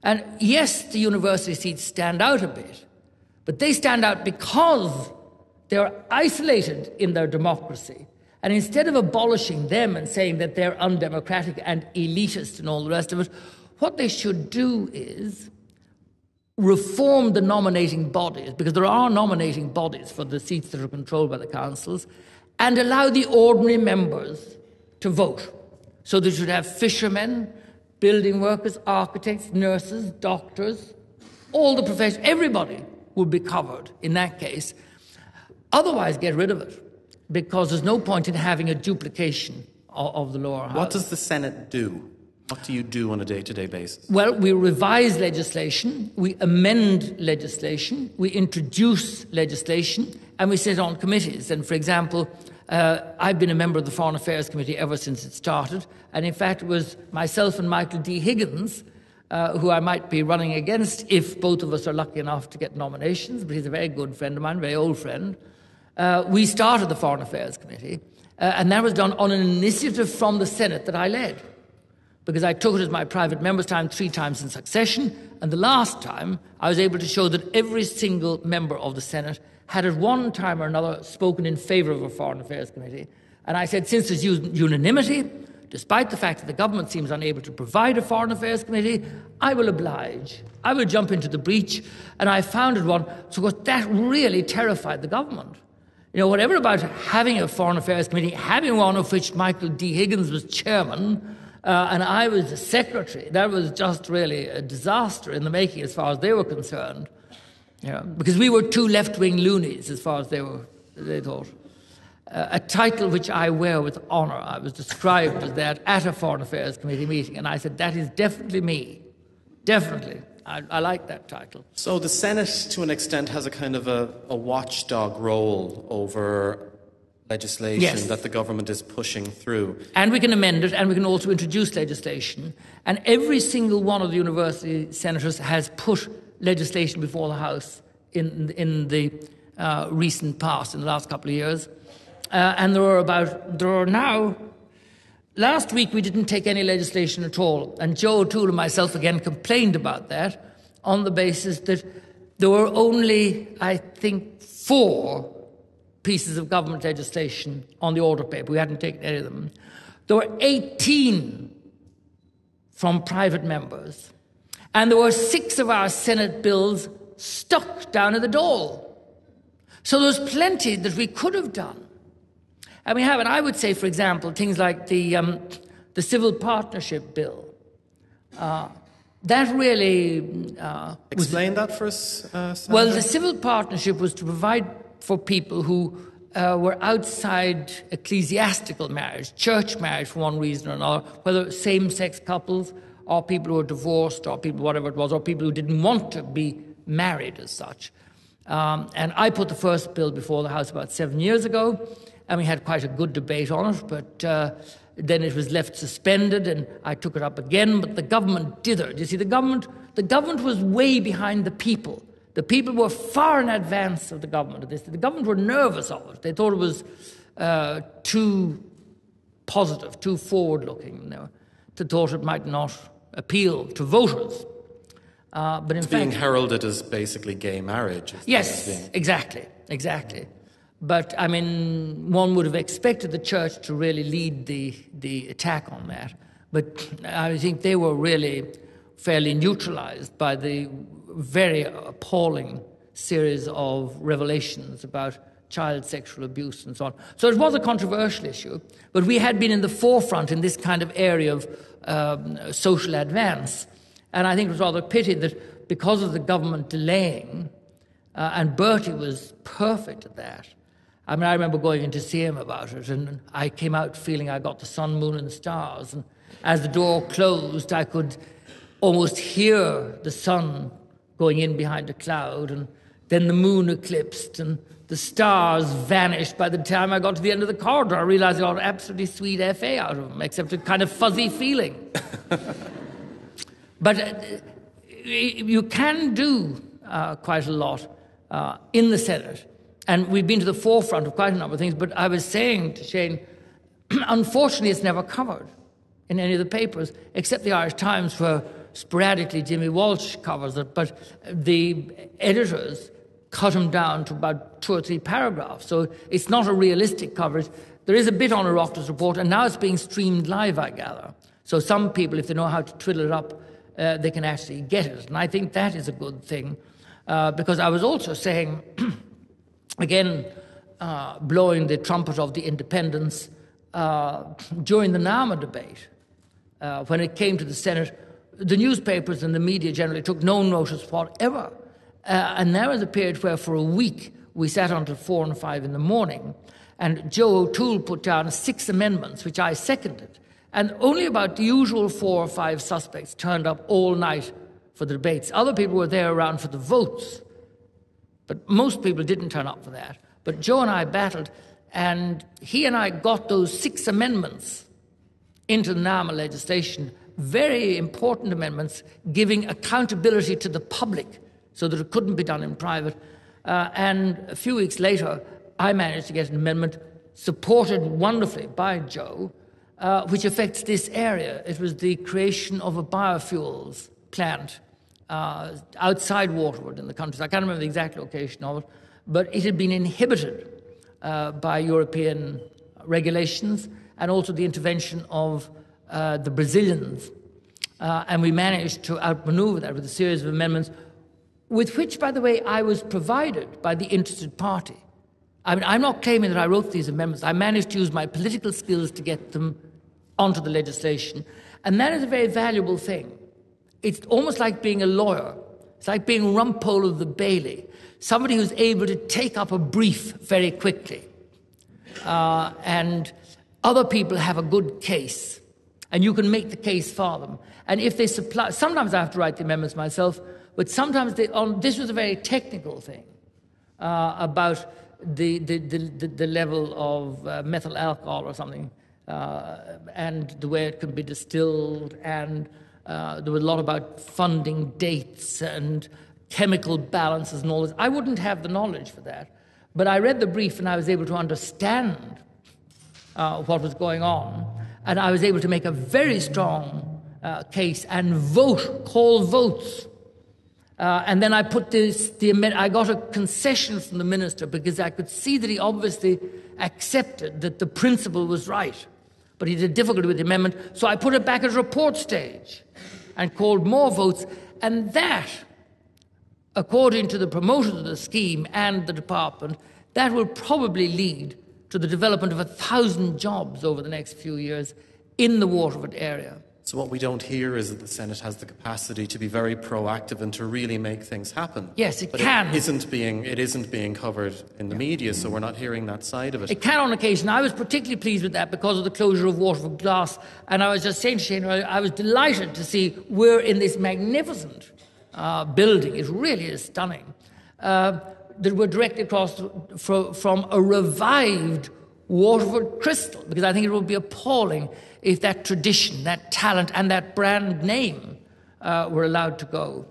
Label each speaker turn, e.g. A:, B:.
A: And yes, the university seats stand out a bit, but they stand out because they're isolated in their democracy. And instead of abolishing them and saying that they're undemocratic and elitist and all the rest of it, what they should do is reform the nominating bodies, because there are nominating bodies for the seats that are controlled by the councils, and allow the ordinary members to vote. So they should have fishermen, building workers, architects, nurses, doctors, all the professions, everybody would be covered in that case. Otherwise, get rid of it, because there's no point in having a duplication of the lower house.
B: What does the Senate do? What do you do on a day-to-day basis?
A: Well, we revise legislation, we amend legislation, we introduce legislation, and we sit on committees. And for example, I've been a member of the Foreign Affairs Committee ever since it started, and in fact it was myself and Michael D. Higgins, who I might be running against if both of us are lucky enough to get nominations, but he's a very good friend of mine, a very old friend. We started the Foreign Affairs Committee, and that was done on an initiative from the Senate that I led, because I took it as my private member's time 3 times in succession, and the last time I was able to show that every single member of the Senate had at one time or another spoken in favour of a Foreign Affairs Committee. And I said, since there's unanimity, despite the fact that the government seems unable to provide a Foreign Affairs Committee, I will oblige. I will jump into the breach, and I founded one. So of course, that really terrified the government. You know, whatever about having a Foreign Affairs Committee, having one of which Michael D. Higgins was chairman, and I was the secretary, that was just really a disaster in the making as far as they were concerned. You know, because we were 2 left-wing loonies as far as they thought. A title which I wear with honour. I was described as that at a Foreign Affairs Committee meeting, and I said, that is definitely me. Definitely. I like that title.
B: So the Senate, to an extent, has a kind of a watchdog role over legislation
A: Yes.
B: that the government is pushing through.
A: And we can amend it, and we can also introduce legislation. And every single one of the university senators has put legislation before the House in the recent past, in the last couple of years. And there are now, last week we didn't take any legislation at all. And Joe O'Toole and myself again complained about that on the basis that there were only, I think, 4 pieces of government legislation on the order paper. We hadn't taken any of them. There were 18 from private members. And there were 6 of our Senate bills stuck down at the door. So there's plenty that we could have done. And we have, and I would say, for example, things like the civil partnership bill. That really
B: Explain that for us, Senator.
A: Well, the civil partnership was to provide for people who were outside ecclesiastical marriage, church marriage for one reason or another, whether same-sex couples or people who were divorced or people, whatever it was, or people who didn't want to be married as such. And I put the first bill before the House about 7 years ago, and we had quite a good debate on it, but then it was left suspended, and I took it up again, but the government dithered. You see, the government was way behind the people. The people were far in advance of the government of this. The government were nervous of it. They thought it was too positive, too forward-looking. They thought it might not appeal to voters. But in
B: it's
A: fact,
B: being heralded as basically gay marriage.
A: Yes, exactly. But, I mean, one would have expected the church to really lead the attack on that. But I think they were really fairly neutralized by the very appalling series of revelations about child sexual abuse and so on. So it was a controversial issue, but we had been in the forefront in this kind of area of social advance. And I think it was rather a pity that because of the government delaying, and Bertie was perfect at that. I mean, I remember going in to see him about it, and I came out feeling I got the sun, moon, and stars. And as the door closed, I could almost hear the sun going in behind a cloud, and then the moon eclipsed, and the stars vanished. By the time I got to the end of the corridor, I realized I got an absolutely sweet FA out of them, except a kind of fuzzy feeling. But you can do quite a lot in the Senate. And we've been to the forefront of quite a number of things. But I was saying to Shane, unfortunately, it's never covered in any of the papers, except the Irish Times, where sporadically Jimmy Walsh covers it, but the editors cut them down to about 2 or 3 paragraphs. So it's not a realistic coverage. There is a bit on Oireachtas report, and now it's being streamed live, I gather. So some people, if they know how to twiddle it up, they can actually get it. And I think that is a good thing, because I was also saying, again, blowing the trumpet of the independence, during the NAMA debate, when it came to the Senate, the newspapers and the media generally took no notice whatever. And there was a period where for a week we sat until 4 and 5 in the morning, and Joe O'Toole put down 6 amendments, which I seconded. And only about the usual 4 or 5 suspects turned up all night for the debates. Other people were there around for the votes, but most people didn't turn up for that. But Joe and I battled, and he and I got those 6 amendments into the NAMA legislation, very important amendments, giving accountability to the public so that it couldn't be done in private. And a few weeks later, I managed to get an amendment supported wonderfully by Joe, which affects this area. It was the creation of a biofuels plant outside Waterford in the country. I can't remember the exact location of it, but it had been inhibited by European regulations and also the intervention of the Brazilians. And we managed to outmaneuver that with a series of amendments, with which, by the way, I was provided by the interested party. I mean, I'm not claiming that I wrote these amendments. I managed to use my political skills to get them onto the legislation. And that is a very valuable thing. It's almost like being a lawyer. It's like being Rumpole of the Bailey, somebody who's able to take up a brief very quickly. And other people have a good case, and you can make the case for them. And if they supply, sometimes I have to write the amendments myself, but sometimes this was a very technical thing about the level of methyl alcohol or something, and the way it can be distilled, and there was a lot about funding dates and chemical balances and all this. I wouldn't have the knowledge for that, but I read the brief and I was able to understand what was going on, and I was able to make a very strong case and call votes. And then I put I got a concession from the minister because I could see that he obviously accepted that the principle was right, but he had difficulty with the amendment. So I put it back at report stage and called more votes. And that, according to the promoters of the scheme and the department, that will probably lead to the development of 1,000 jobs over the next few years in the Waterford area.
B: So what we don't hear is that the Senate has the capacity to be very proactive and to really make things happen.
A: Yes, it can.
B: It isn't being covered in the media, so we're not hearing that side of it.
A: It can on occasion. I was particularly pleased with that because of the closure of Waterford Glass. And I was just saying to Shane, I was delighted to see we're in this magnificent building. It really is stunning. That we're directly across from a revived Waterford Crystal, because I think it would be appalling if that tradition, that talent, and that brand name were allowed to go.